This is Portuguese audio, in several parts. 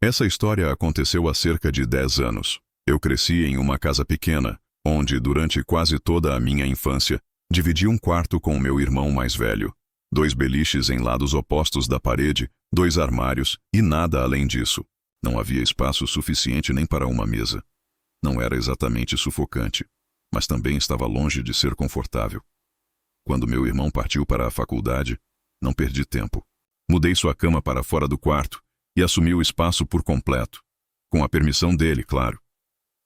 Essa história aconteceu há cerca de 10 anos. Eu cresci em uma casa pequena, onde, durante quase toda a minha infância, dividi um quarto com o meu irmão mais velho. 2 beliches em lados opostos da parede, 2 armários e nada além disso. Não havia espaço suficiente nem para uma mesa. Não era exatamente sufocante, mas também estava longe de ser confortável. Quando meu irmão partiu para a faculdade, não perdi tempo. Mudei sua cama para fora do quarto e assumi o espaço por completo. Com a permissão dele, claro.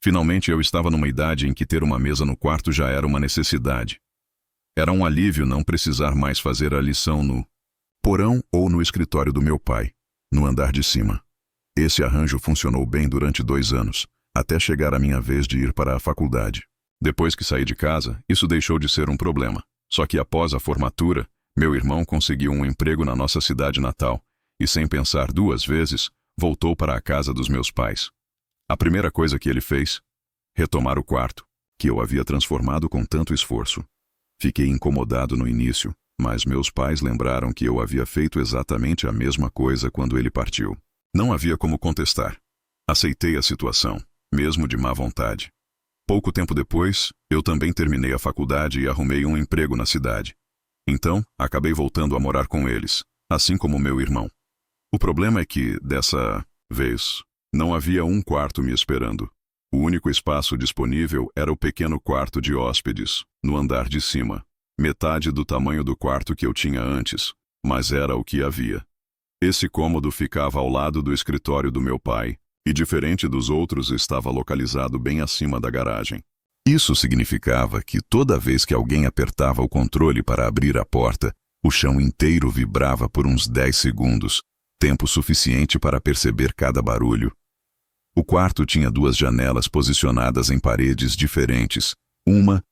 Finalmente eu estava numa idade em que ter uma mesa no quarto já era uma necessidade. Era um alívio não precisar mais fazer a lição no porão ou no escritório do meu pai, no andar de cima. Esse arranjo funcionou bem durante 2 anos, até chegar a minha vez de ir para a faculdade. Depois que saí de casa, isso deixou de ser um problema. Só que após a formatura, meu irmão conseguiu um emprego na nossa cidade natal e, sem pensar 2 vezes, voltou para a casa dos meus pais. A primeira coisa que ele fez, retomar o quarto, que eu havia transformado com tanto esforço. Fiquei incomodado no início, mas meus pais lembraram que eu havia feito exatamente a mesma coisa quando ele partiu. Não havia como contestar. Aceitei a situação, mesmo de má vontade. Pouco tempo depois, eu também terminei a faculdade e arrumei um emprego na cidade. Então, acabei voltando a morar com eles, assim como meu irmão. O problema é que, dessa vez, não havia um quarto me esperando. O único espaço disponível era o pequeno quarto de hóspedes, no andar de cima. Metade do tamanho do quarto que eu tinha antes, mas era o que havia. Esse cômodo ficava ao lado do escritório do meu pai, e diferente dos outros estava localizado bem acima da garagem. Isso significava que toda vez que alguém apertava o controle para abrir a porta, o chão inteiro vibrava por uns 10 segundos, tempo suficiente para perceber cada barulho. O quarto tinha 2 janelas posicionadas em paredes diferentes, uma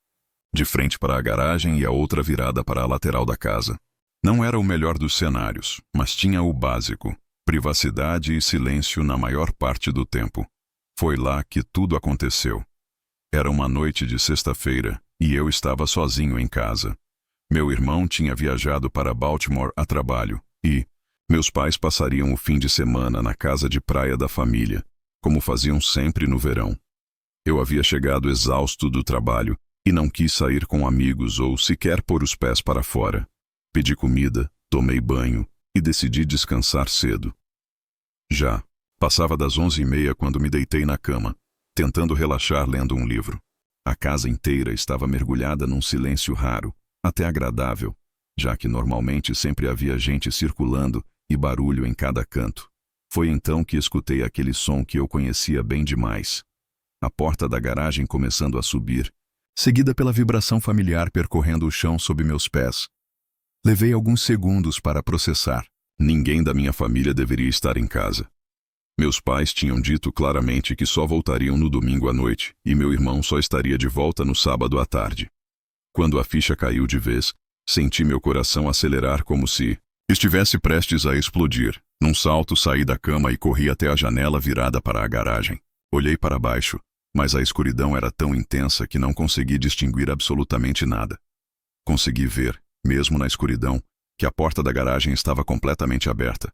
de frente para a garagem e a outra virada para a lateral da casa. Não era o melhor dos cenários, mas tinha o básico: privacidade e silêncio na maior parte do tempo. Foi lá que tudo aconteceu. Era uma noite de sexta-feira e eu estava sozinho em casa. Meu irmão tinha viajado para Baltimore a trabalho e meus pais passariam o fim de semana na casa de praia da família, como faziam sempre no verão. Eu havia chegado exausto do trabalho e não quis sair com amigos ou sequer pôr os pés para fora. Pedi comida, tomei banho e decidi descansar cedo. Já passava das 11h30 quando me deitei na cama, tentando relaxar lendo um livro. A casa inteira estava mergulhada num silêncio raro, até agradável, já que normalmente sempre havia gente circulando e barulho em cada canto. Foi então que escutei aquele som que eu conhecia bem demais. A porta da garagem começando a subir, seguida pela vibração familiar percorrendo o chão sob meus pés. Levei alguns segundos para processar. Ninguém da minha família deveria estar em casa. Meus pais tinham dito claramente que só voltariam no domingo à noite e meu irmão só estaria de volta no sábado à tarde. Quando a ficha caiu de vez, senti meu coração acelerar como se estivesse prestes a explodir. Num salto, saí da cama e corri até a janela virada para a garagem. Olhei para baixo, mas a escuridão era tão intensa que não consegui distinguir absolutamente nada. Consegui ver, mesmo na escuridão, que a porta da garagem estava completamente aberta.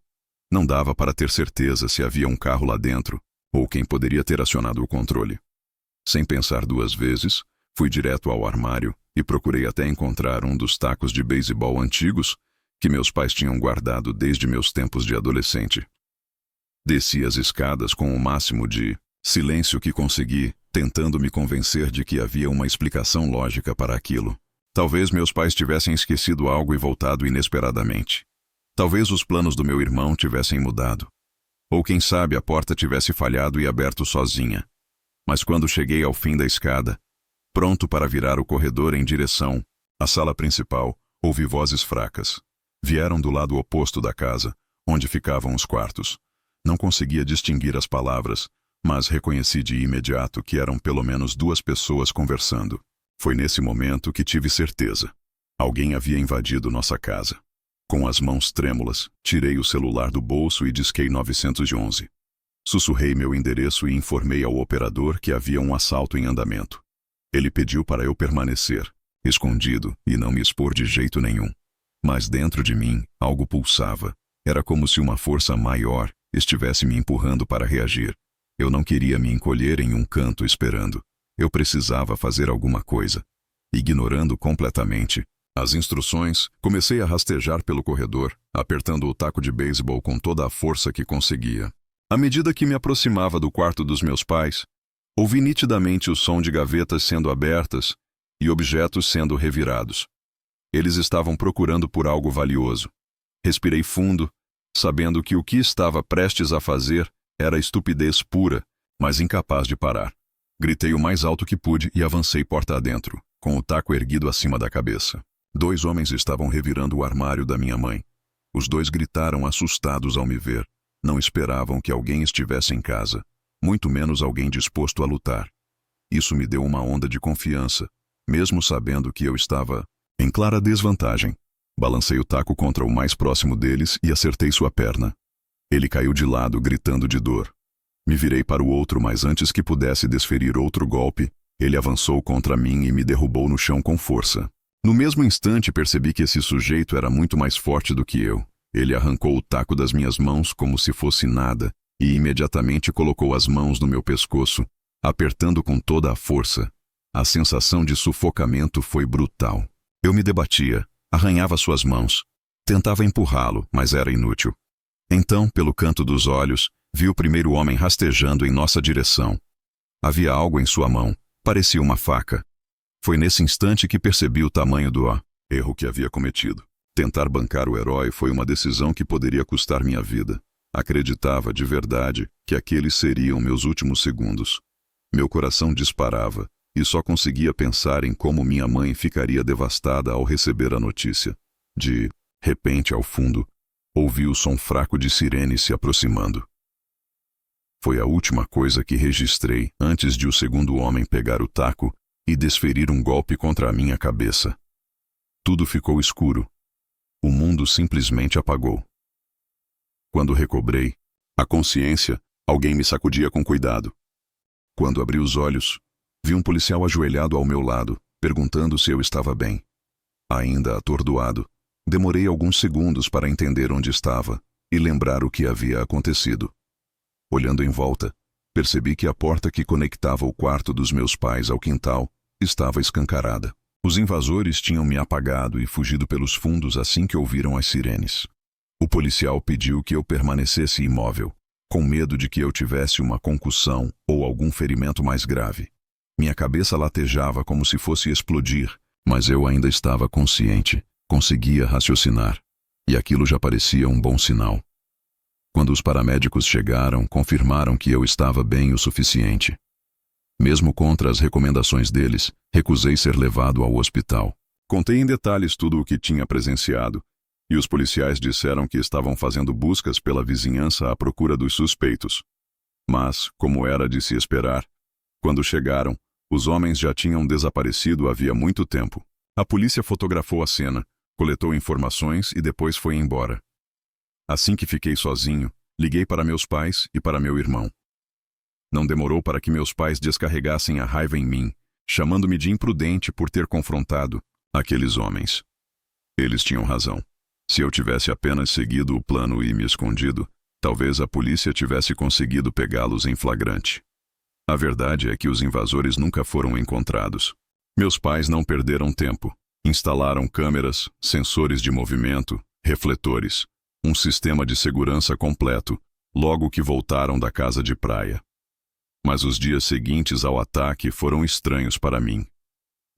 Não dava para ter certeza se havia um carro lá dentro ou quem poderia ter acionado o controle. Sem pensar 2 vezes, fui direto ao armário e procurei até encontrar um dos tacos de beisebol antigos que meus pais tinham guardado desde meus tempos de adolescente. Desci as escadas com o máximo de silêncio que consegui, tentando me convencer de que havia uma explicação lógica para aquilo. Talvez meus pais tivessem esquecido algo e voltado inesperadamente. Talvez os planos do meu irmão tivessem mudado. Ou quem sabe a porta tivesse falhado e aberto sozinha. Mas quando cheguei ao fim da escada, pronto para virar o corredor em direção à sala principal, ouvi vozes fracas. Vieram do lado oposto da casa, onde ficavam os quartos. Não conseguia distinguir as palavras, mas reconheci de imediato que eram pelo menos 2 pessoas conversando. Foi nesse momento que tive certeza. Alguém havia invadido nossa casa. Com as mãos trêmulas, tirei o celular do bolso e disquei 911. Sussurrei meu endereço e informei ao operador que havia um assalto em andamento. Ele pediu para eu permanecer, escondido, e não me expor de jeito nenhum. Mas dentro de mim, algo pulsava. Era como se uma força maior estivesse me empurrando para reagir. Eu não queria me encolher em um canto esperando. Eu precisava fazer alguma coisa. Ignorando completamente as instruções, comecei a rastejar pelo corredor, apertando o taco de beisebol com toda a força que conseguia. À medida que me aproximava do quarto dos meus pais, ouvi nitidamente o som de gavetas sendo abertas e objetos sendo revirados. Eles estavam procurando por algo valioso. Respirei fundo, sabendo que o que estava prestes a fazer era estupidez pura, mas incapaz de parar. Gritei o mais alto que pude e avancei porta adentro, com o taco erguido acima da cabeça. 2 homens estavam revirando o armário da minha mãe. Os 2 gritaram assustados ao me ver. Não esperavam que alguém estivesse em casa, muito menos alguém disposto a lutar. Isso me deu uma onda de confiança, mesmo sabendo que eu estava em clara desvantagem. Balancei o taco contra o mais próximo deles e acertei sua perna. Ele caiu de lado, gritando de dor. Me virei para o outro, mas antes que pudesse desferir outro golpe, ele avançou contra mim e me derrubou no chão com força. No mesmo instante percebi que esse sujeito era muito mais forte do que eu. Ele arrancou o taco das minhas mãos como se fosse nada e imediatamente colocou as mãos no meu pescoço, apertando com toda a força. A sensação de sufocamento foi brutal. Eu me debatia, arranhava suas mãos. Tentava empurrá-lo, mas era inútil. Então, pelo canto dos olhos, vi o primeiro homem rastejando em nossa direção. Havia algo em sua mão, parecia uma faca. Foi nesse instante que percebi o tamanho do erro que havia cometido. Tentar bancar o herói foi uma decisão que poderia custar minha vida. Acreditava de verdade que aqueles seriam meus últimos segundos. Meu coração disparava e só conseguia pensar em como minha mãe ficaria devastada ao receber a notícia. De repente, ao fundo, ouvi o som fraco de sirene se aproximando. Foi a última coisa que registrei antes de o segundo homem pegar o taco e desferir um golpe contra a minha cabeça. Tudo ficou escuro. O mundo simplesmente apagou. Quando recobrei a consciência, alguém me sacudia com cuidado. Quando abri os olhos, vi um policial ajoelhado ao meu lado, perguntando se eu estava bem. Ainda atordoado, demorei alguns segundos para entender onde estava e lembrar o que havia acontecido. Olhando em volta, percebi que a porta que conectava o quarto dos meus pais ao quintal estava escancarada. Os invasores tinham me apagado e fugido pelos fundos assim que ouviram as sirenes. O policial pediu que eu permanecesse imóvel, com medo de que eu tivesse uma concussão ou algum ferimento mais grave. Minha cabeça latejava como se fosse explodir, mas eu ainda estava consciente, conseguia raciocinar, e aquilo já parecia um bom sinal. Quando os paramédicos chegaram, confirmaram que eu estava bem o suficiente. Mesmo contra as recomendações deles, recusei ser levado ao hospital. Contei em detalhes tudo o que tinha presenciado, e os policiais disseram que estavam fazendo buscas pela vizinhança à procura dos suspeitos. Mas, como era de se esperar, quando chegaram, os homens já tinham desaparecido havia muito tempo. A polícia fotografou a cena, coletou informações e depois foi embora. Assim que fiquei sozinho, liguei para meus pais e para meu irmão. Não demorou para que meus pais descarregassem a raiva em mim, chamando-me de imprudente por ter confrontado aqueles homens. Eles tinham razão. Se eu tivesse apenas seguido o plano e me escondido, talvez a polícia tivesse conseguido pegá-los em flagrante. A verdade é que os invasores nunca foram encontrados. Meus pais não perderam tempo. Instalaram câmeras, sensores de movimento, refletores, um sistema de segurança completo, logo que voltaram da casa de praia. Mas os dias seguintes ao ataque foram estranhos para mim.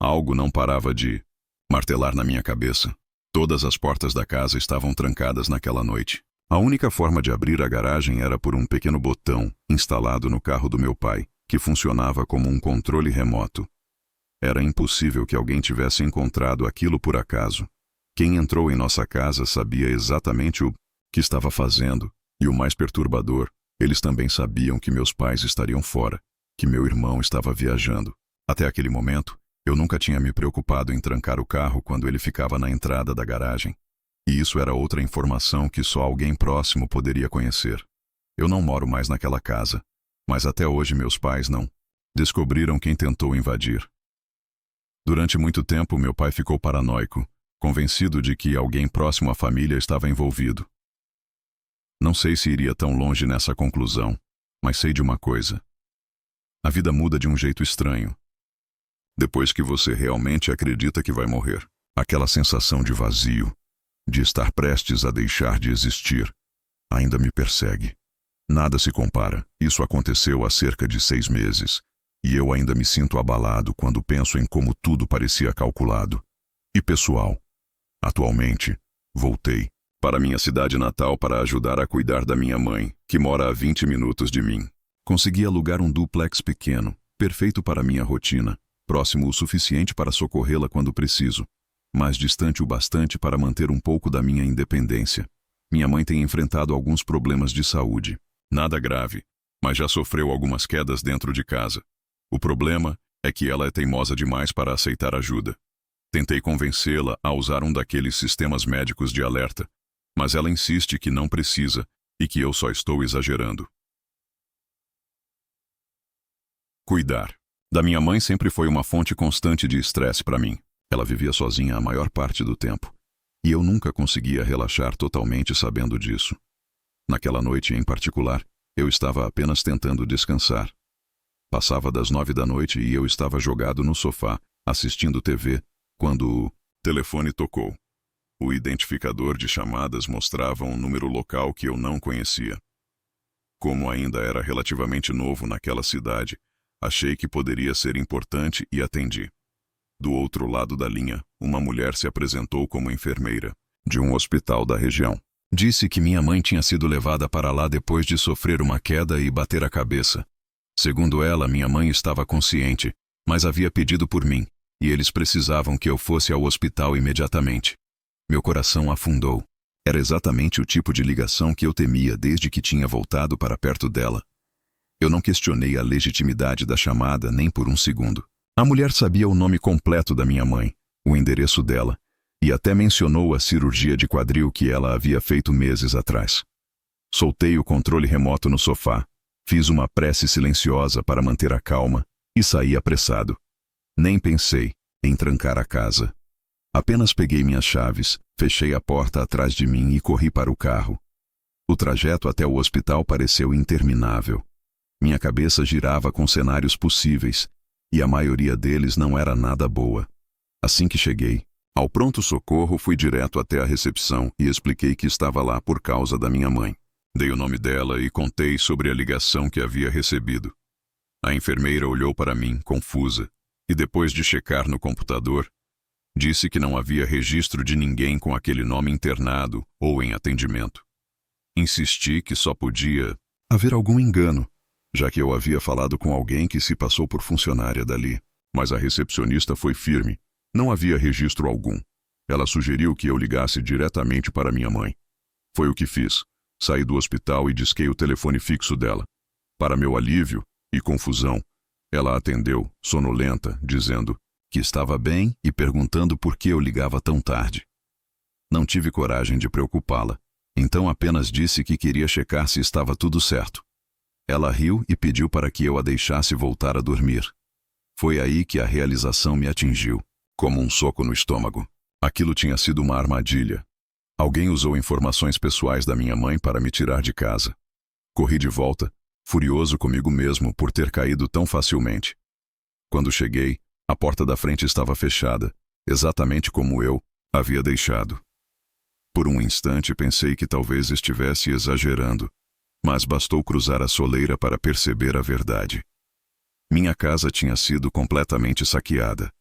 Algo não parava de martelar na minha cabeça. Todas as portas da casa estavam trancadas naquela noite. A única forma de abrir a garagem era por um pequeno botão instalado no carro do meu pai, que funcionava como um controle remoto. Era impossível que alguém tivesse encontrado aquilo por acaso. Quem entrou em nossa casa sabia exatamente o que estava fazendo, e o mais perturbador, eles também sabiam que meus pais estariam fora, que meu irmão estava viajando. Até aquele momento, eu nunca tinha me preocupado em trancar o carro quando ele ficava na entrada da garagem. E isso era outra informação que só alguém próximo poderia conhecer. Eu não moro mais naquela casa, mas até hoje meus pais não descobriram quem tentou invadir. Durante muito tempo, meu pai ficou paranoico, convencido de que alguém próximo à família estava envolvido. Não sei se iria tão longe nessa conclusão, mas sei de uma coisa. A vida muda de um jeito estranho. Depois que você realmente acredita que vai morrer, aquela sensação de vazio, de estar prestes a deixar de existir, ainda me persegue. Nada se compara. Isso aconteceu há cerca de 6 meses, e eu ainda me sinto abalado quando penso em como tudo parecia calculado. E pessoal, atualmente, voltei para minha cidade natal para ajudar a cuidar da minha mãe, que mora a 20 minutos de mim. Consegui alugar um duplex pequeno, perfeito para minha rotina, próximo o suficiente para socorrê-la quando preciso, mas distante o bastante para manter um pouco da minha independência. Minha mãe tem enfrentado alguns problemas de saúde. Nada grave, mas já sofreu algumas quedas dentro de casa. O problema é que ela é teimosa demais para aceitar ajuda. Tentei convencê-la a usar um daqueles sistemas médicos de alerta, mas ela insiste que não precisa e que eu só estou exagerando. Cuidar da minha mãe sempre foi uma fonte constante de estresse para mim. Ela vivia sozinha a maior parte do tempo, e eu nunca conseguia relaxar totalmente sabendo disso. Naquela noite em particular, eu estava apenas tentando descansar. Passava das 9 da noite e eu estava jogado no sofá, assistindo TV, quando o telefone tocou. O identificador de chamadas mostrava um número local que eu não conhecia. Como ainda era relativamente novo naquela cidade, achei que poderia ser importante e atendi. Do outro lado da linha, uma mulher se apresentou como enfermeira de um hospital da região. Disse que minha mãe tinha sido levada para lá depois de sofrer uma queda e bater a cabeça. Segundo ela, minha mãe estava consciente, mas havia pedido por mim, e eles precisavam que eu fosse ao hospital imediatamente. Meu coração afundou. Era exatamente o tipo de ligação que eu temia desde que tinha voltado para perto dela. Eu não questionei a legitimidade da chamada nem por um segundo. A mulher sabia o nome completo da minha mãe, o endereço dela, e até mencionou a cirurgia de quadril que ela havia feito meses atrás. Soltei o controle remoto no sofá, fiz uma prece silenciosa para manter a calma e saí apressado. Nem pensei em trancar a casa. Apenas peguei minhas chaves, fechei a porta atrás de mim e corri para o carro. O trajeto até o hospital pareceu interminável. Minha cabeça girava com cenários possíveis, e a maioria deles não era nada boa. Assim que cheguei ao pronto-socorro, fui direto até a recepção e expliquei que estava lá por causa da minha mãe. Dei o nome dela e contei sobre a ligação que havia recebido. A enfermeira olhou para mim, confusa, e depois de checar no computador, disse que não havia registro de ninguém com aquele nome internado ou em atendimento. Insisti que só podia haver algum engano, já que eu havia falado com alguém que se passou por funcionária dali, mas a recepcionista foi firme. Não havia registro algum. Ela sugeriu que eu ligasse diretamente para minha mãe. Foi o que fiz. Saí do hospital e disquei o telefone fixo dela. Para meu alívio e confusão, ela atendeu, sonolenta, dizendo que estava bem e perguntando por que eu ligava tão tarde. Não tive coragem de preocupá-la, então apenas disse que queria checar se estava tudo certo. Ela riu e pediu para que eu a deixasse voltar a dormir. Foi aí que a realização me atingiu, como um soco no estômago. Aquilo tinha sido uma armadilha. Alguém usou informações pessoais da minha mãe para me tirar de casa. Corri de volta, furioso comigo mesmo por ter caído tão facilmente. Quando cheguei, a porta da frente estava fechada, exatamente como eu havia deixado. Por um instante pensei que talvez estivesse exagerando, mas bastou cruzar a soleira para perceber a verdade. Minha casa tinha sido completamente saqueada.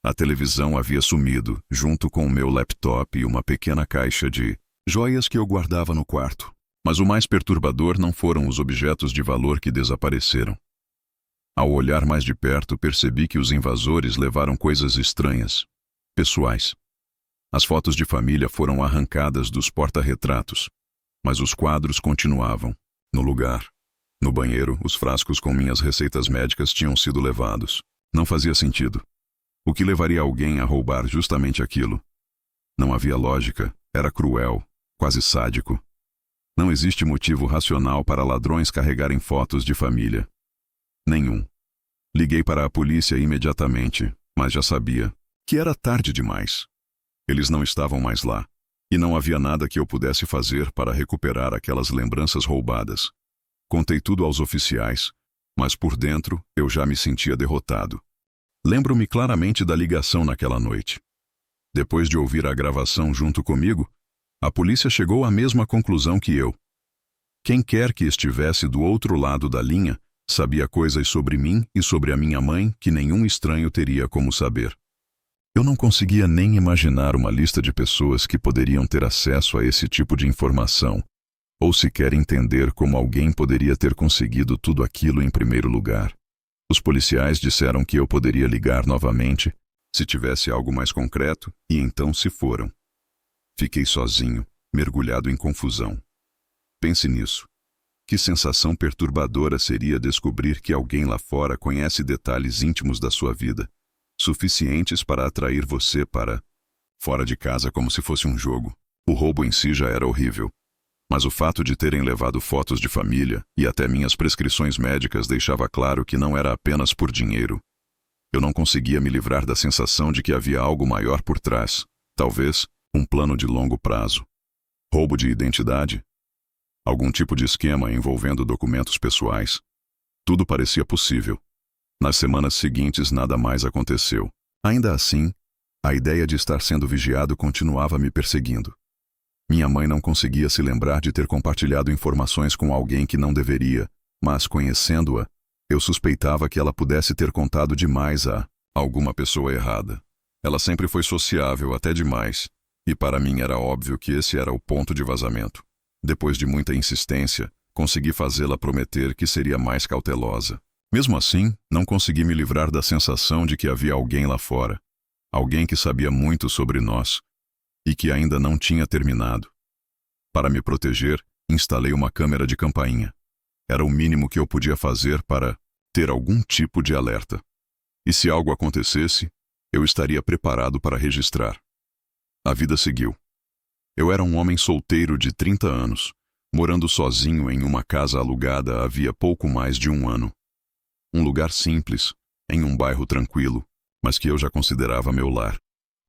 A televisão havia sumido, junto com o meu laptop e uma pequena caixa de joias que eu guardava no quarto. Mas o mais perturbador não foram os objetos de valor que desapareceram. Ao olhar mais de perto, percebi que os invasores levaram coisas estranhas, pessoais. As fotos de família foram arrancadas dos porta-retratos, mas os quadros continuavam no lugar. No banheiro, os frascos com minhas receitas médicas tinham sido levados. Não fazia sentido. O que levaria alguém a roubar justamente aquilo? Não havia lógica, era cruel, quase sádico. Não existe motivo racional para ladrões carregarem fotos de família. Nenhum. Liguei para a polícia imediatamente, mas já sabia que era tarde demais. Eles não estavam mais lá, e não havia nada que eu pudesse fazer para recuperar aquelas lembranças roubadas. Contei tudo aos oficiais, mas por dentro eu já me sentia derrotado. Lembro-me claramente da ligação naquela noite. Depois de ouvir a gravação junto comigo, a polícia chegou à mesma conclusão que eu. Quem quer que estivesse do outro lado da linha sabia coisas sobre mim e sobre a minha mãe que nenhum estranho teria como saber. Eu não conseguia nem imaginar uma lista de pessoas que poderiam ter acesso a esse tipo de informação, ou sequer entender como alguém poderia ter conseguido tudo aquilo em primeiro lugar. Os policiais disseram que eu poderia ligar novamente, se tivesse algo mais concreto, e então se foram. Fiquei sozinho, mergulhado em confusão. Pense nisso. Que sensação perturbadora seria descobrir que alguém lá fora conhece detalhes íntimos da sua vida, suficientes para atrair você para fora de casa como se fosse um jogo. O roubo em si já era horrível. Mas o fato de terem levado fotos de família e até minhas prescrições médicas deixava claro que não era apenas por dinheiro. Eu não conseguia me livrar da sensação de que havia algo maior por trás, talvez um plano de longo prazo. Roubo de identidade? Algum tipo de esquema envolvendo documentos pessoais? Tudo parecia possível. Nas semanas seguintes nada mais aconteceu. Ainda assim, a ideia de estar sendo vigiado continuava me perseguindo. Minha mãe não conseguia se lembrar de ter compartilhado informações com alguém que não deveria, mas conhecendo-a, eu suspeitava que ela pudesse ter contado demais a alguma pessoa errada. Ela sempre foi sociável até demais, e para mim era óbvio que esse era o ponto de vazamento. Depois de muita insistência, consegui fazê-la prometer que seria mais cautelosa. Mesmo assim, não consegui me livrar da sensação de que havia alguém lá fora, alguém que sabia muito sobre nós, e que ainda não tinha terminado. Para me proteger, instalei uma câmera de campainha. Era o mínimo que eu podia fazer para ter algum tipo de alerta. E se algo acontecesse, eu estaria preparado para registrar. A vida seguiu. Eu era um homem solteiro de 30 anos, morando sozinho em uma casa alugada havia pouco mais de um ano. Um lugar simples, em um bairro tranquilo, mas que eu já considerava meu lar.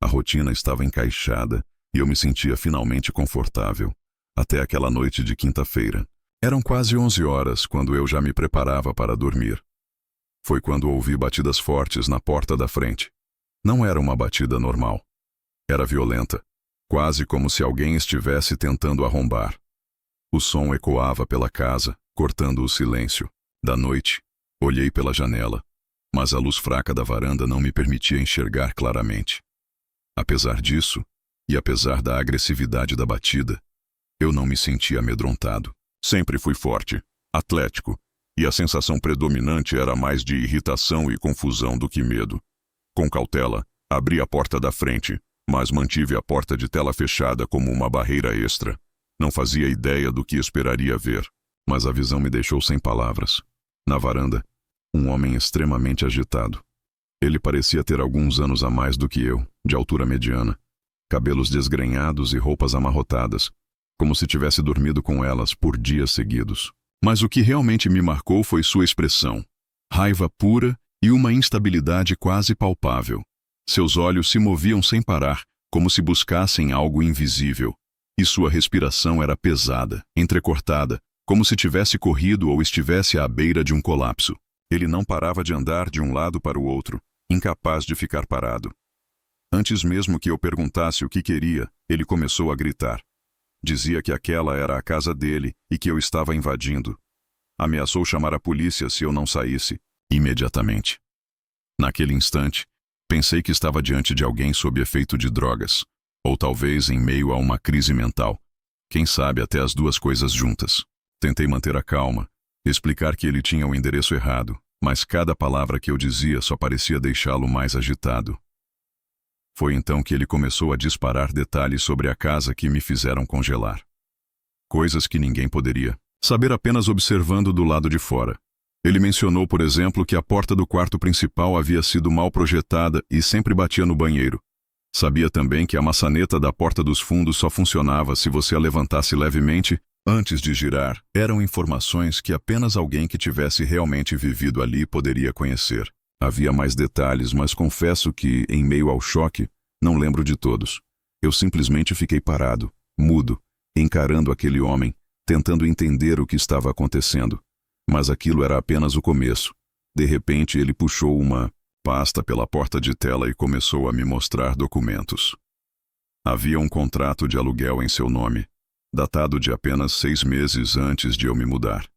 A rotina estava encaixada e eu me sentia finalmente confortável, até aquela noite de quinta-feira. Eram quase 11 horas quando eu já me preparava para dormir. Foi quando ouvi batidas fortes na porta da frente. Não era uma batida normal. Era violenta, quase como se alguém estivesse tentando arrombar. O som ecoava pela casa, cortando o silêncio. Da noite, olhei pela janela, mas a luz fraca da varanda não me permitia enxergar claramente. Apesar disso, e apesar da agressividade da batida, eu não me sentia amedrontado. Sempre fui forte, atlético, e a sensação predominante era mais de irritação e confusão do que medo. Com cautela, abri a porta da frente, mas mantive a porta de tela fechada como uma barreira extra. Não fazia ideia do que esperaria ver, mas a visão me deixou sem palavras. Na varanda, um homem extremamente agitado. Ele parecia ter alguns anos a mais do que eu, de altura mediana, cabelos desgrenhados e roupas amarrotadas, como se tivesse dormido com elas por dias seguidos. Mas o que realmente me marcou foi sua expressão. Raiva pura e uma instabilidade quase palpável. Seus olhos se moviam sem parar, como se buscassem algo invisível. E sua respiração era pesada, entrecortada, como se tivesse corrido ou estivesse à beira de um colapso. Ele não parava de andar de um lado para o outro, incapaz de ficar parado. Antes mesmo que eu perguntasse o que queria, ele começou a gritar. Dizia que aquela era a casa dele e que eu estava invadindo. Ameaçou chamar a polícia se eu não saísse, imediatamente. Naquele instante, pensei que estava diante de alguém sob efeito de drogas, ou talvez em meio a uma crise mental. Quem sabe até as duas coisas juntas. Tentei manter a calma, explicar que ele tinha o endereço errado, mas cada palavra que eu dizia só parecia deixá-lo mais agitado. Foi então que ele começou a disparar detalhes sobre a casa que me fizeram congelar. Coisas que ninguém poderia saber apenas observando do lado de fora. Ele mencionou, por exemplo, que a porta do quarto principal havia sido mal projetada e sempre batia no banheiro. Sabia também que a maçaneta da porta dos fundos só funcionava se você a levantasse levemente antes de girar. Eram informações que apenas alguém que tivesse realmente vivido ali poderia conhecer. Havia mais detalhes, mas confesso que, em meio ao choque, não lembro de todos. Eu simplesmente fiquei parado, mudo, encarando aquele homem, tentando entender o que estava acontecendo. Mas aquilo era apenas o começo. De repente, ele puxou uma pasta pela porta de tela e começou a me mostrar documentos. Havia um contrato de aluguel em seu nome, datado de apenas 6 meses antes de eu me mudar.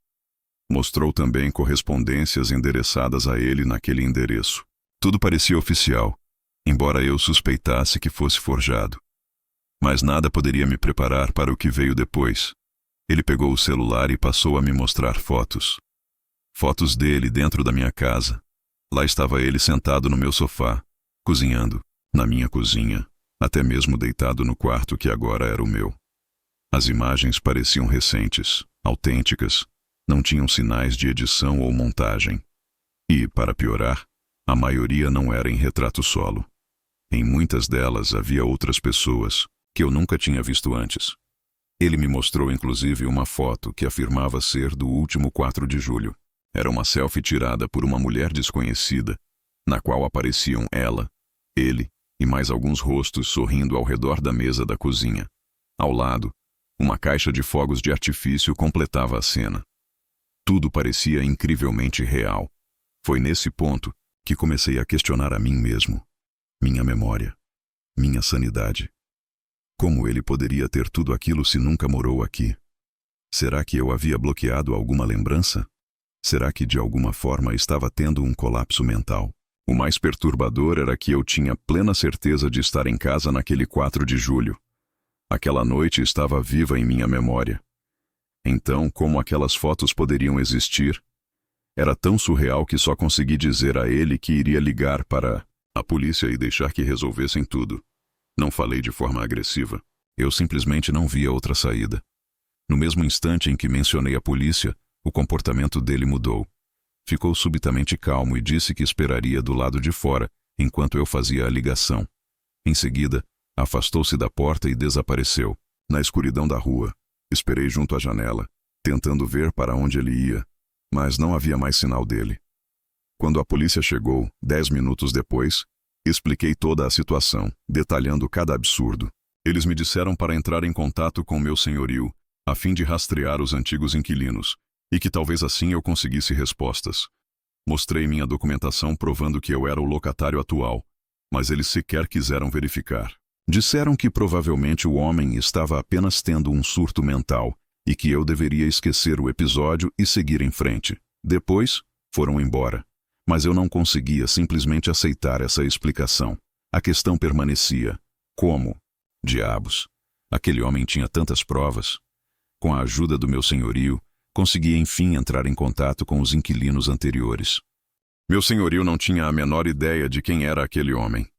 Mostrou também correspondências endereçadas a ele naquele endereço. Tudo parecia oficial, embora eu suspeitasse que fosse forjado. Mas nada poderia me preparar para o que veio depois. Ele pegou o celular e passou a me mostrar fotos. Fotos dele dentro da minha casa. Lá estava ele sentado no meu sofá, cozinhando, na minha cozinha, até mesmo deitado no quarto que agora era o meu. As imagens pareciam recentes, autênticas, não tinham sinais de edição ou montagem. E, para piorar, a maioria não era em retrato solo. Em muitas delas havia outras pessoas, que eu nunca tinha visto antes. Ele me mostrou inclusive uma foto que afirmava ser do último 4 de julho. Era uma selfie tirada por uma mulher desconhecida, na qual apareciam ela, ele e mais alguns rostos sorrindo ao redor da mesa da cozinha. Ao lado, uma caixa de fogos de artifício completava a cena. Tudo parecia incrivelmente real. Foi nesse ponto que comecei a questionar a mim mesmo, minha memória, minha sanidade. Como ele poderia ter tudo aquilo se nunca morou aqui? Será que eu havia bloqueado alguma lembrança? Será que de alguma forma estava tendo um colapso mental? O mais perturbador era que eu tinha plena certeza de estar em casa naquele 4 de julho. Aquela noite estava viva em minha memória. Então, como aquelas fotos poderiam existir? Era tão surreal que só consegui dizer a ele que iria ligar para a polícia e deixar que resolvessem tudo. Não falei de forma agressiva. Eu simplesmente não via outra saída. No mesmo instante em que mencionei a polícia, o comportamento dele mudou. Ficou subitamente calmo e disse que esperaria do lado de fora, enquanto eu fazia a ligação. Em seguida, afastou-se da porta e desapareceu. Na escuridão da rua, esperei junto à janela, tentando ver para onde ele ia, mas não havia mais sinal dele. Quando a polícia chegou, 10 minutos depois, expliquei toda a situação, detalhando cada absurdo. Eles me disseram para entrar em contato com meu senhorio, a fim de rastrear os antigos inquilinos, e que talvez assim eu conseguisse respostas. Mostrei minha documentação provando que eu era o locatário atual, mas eles sequer quiseram verificar. Disseram que provavelmente o homem estava apenas tendo um surto mental e que eu deveria esquecer o episódio e seguir em frente. Depois, foram embora. Mas eu não conseguia simplesmente aceitar essa explicação. A questão permanecia. Como? Diabos. Aquele homem tinha tantas provas. Com a ajuda do meu senhorio, consegui enfim entrar em contato com os inquilinos anteriores. Meu senhorio não tinha a menor ideia de quem era aquele homem.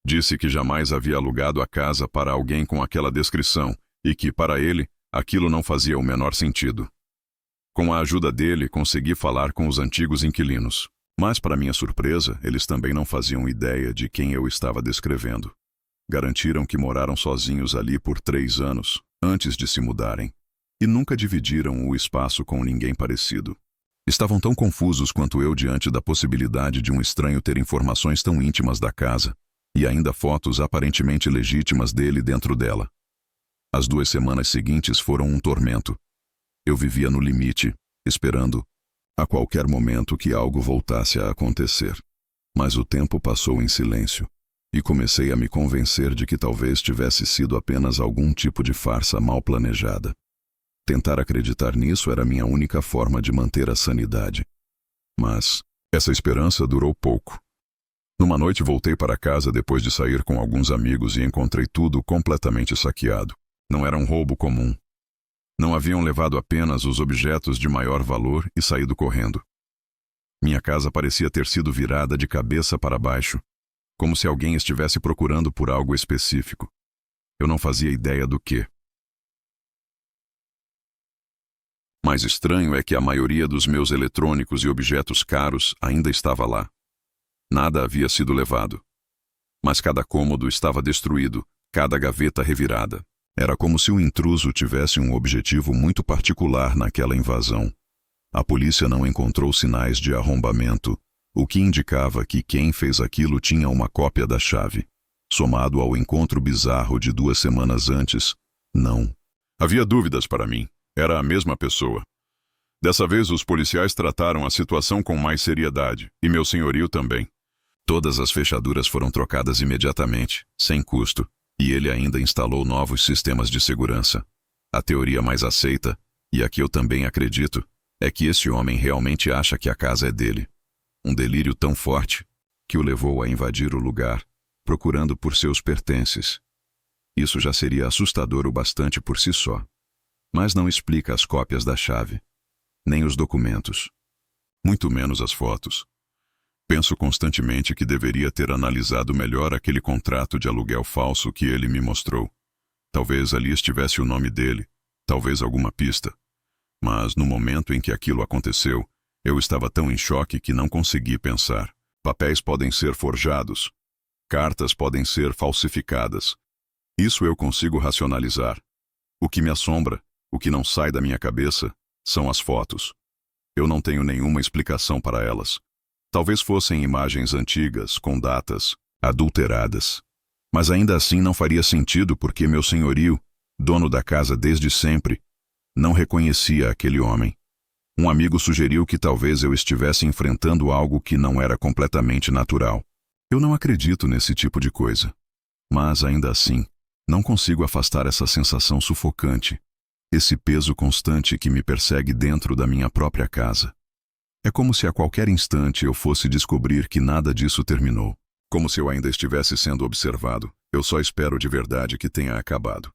Disse que jamais havia alugado a casa para alguém com aquela descrição e que, para ele, aquilo não fazia o menor sentido. Com a ajuda dele, consegui falar com os antigos inquilinos. Mas, para minha surpresa, eles também não faziam ideia de quem eu estava descrevendo. Garantiram que moraram sozinhos ali por 3 anos, antes de se mudarem, e nunca dividiram o espaço com ninguém parecido. Estavam tão confusos quanto eu diante da possibilidade de um estranho ter informações tão íntimas da casa, e ainda fotos aparentemente legítimas dele dentro dela. As 2 semanas seguintes foram um tormento. Eu vivia no limite, esperando a qualquer momento que algo voltasse a acontecer. Mas o tempo passou em silêncio, e comecei a me convencer de que talvez tivesse sido apenas algum tipo de farsa mal planejada. Tentar acreditar nisso era minha única forma de manter a sanidade. Mas essa esperança durou pouco. Numa noite voltei para casa depois de sair com alguns amigos e encontrei tudo completamente saqueado. Não era um roubo comum. Não haviam levado apenas os objetos de maior valor e saído correndo. Minha casa parecia ter sido virada de cabeça para baixo, como se alguém estivesse procurando por algo específico. Eu não fazia ideia do que. Mais estranho é que a maioria dos meus eletrônicos e objetos caros ainda estava lá. Nada havia sido levado. Mas cada cômodo estava destruído, cada gaveta revirada. Era como se o intruso tivesse um objetivo muito particular naquela invasão. A polícia não encontrou sinais de arrombamento, o que indicava que quem fez aquilo tinha uma cópia da chave. somado ao encontro bizarro de 2 semanas antes, não. Havia dúvidas para mim. Era a mesma pessoa. Dessa vez, os policiais trataram a situação com mais seriedade, e meu senhorio também. Todas as fechaduras foram trocadas imediatamente, sem custo, e ele ainda instalou novos sistemas de segurança. A teoria mais aceita, e a que eu também acredito, é que esse homem realmente acha que a casa é dele. Um delírio tão forte que o levou a invadir o lugar, procurando por seus pertences. Isso já seria assustador o bastante por si só. Mas não explica as cópias da chave, nem os documentos, muito menos as fotos. Penso constantemente que deveria ter analisado melhor aquele contrato de aluguel falso que ele me mostrou. Talvez ali estivesse o nome dele, talvez alguma pista. Mas no momento em que aquilo aconteceu, eu estava tão em choque que não consegui pensar. Papéis podem ser forjados. Cartas podem ser falsificadas. Isso eu consigo racionalizar. O que me assombra, o que não sai da minha cabeça, são as fotos. Eu não tenho nenhuma explicação para elas. Talvez fossem imagens antigas, com datas adulteradas. Mas ainda assim não faria sentido porque meu senhorio, dono da casa desde sempre, não reconhecia aquele homem. Um amigo sugeriu que talvez eu estivesse enfrentando algo que não era completamente natural. Eu não acredito nesse tipo de coisa. Mas, ainda assim, não consigo afastar essa sensação sufocante, esse peso constante que me persegue dentro da minha própria casa. É como se a qualquer instante eu fosse descobrir que nada disso terminou. Como se eu ainda estivesse sendo observado. Eu só espero de verdade que tenha acabado.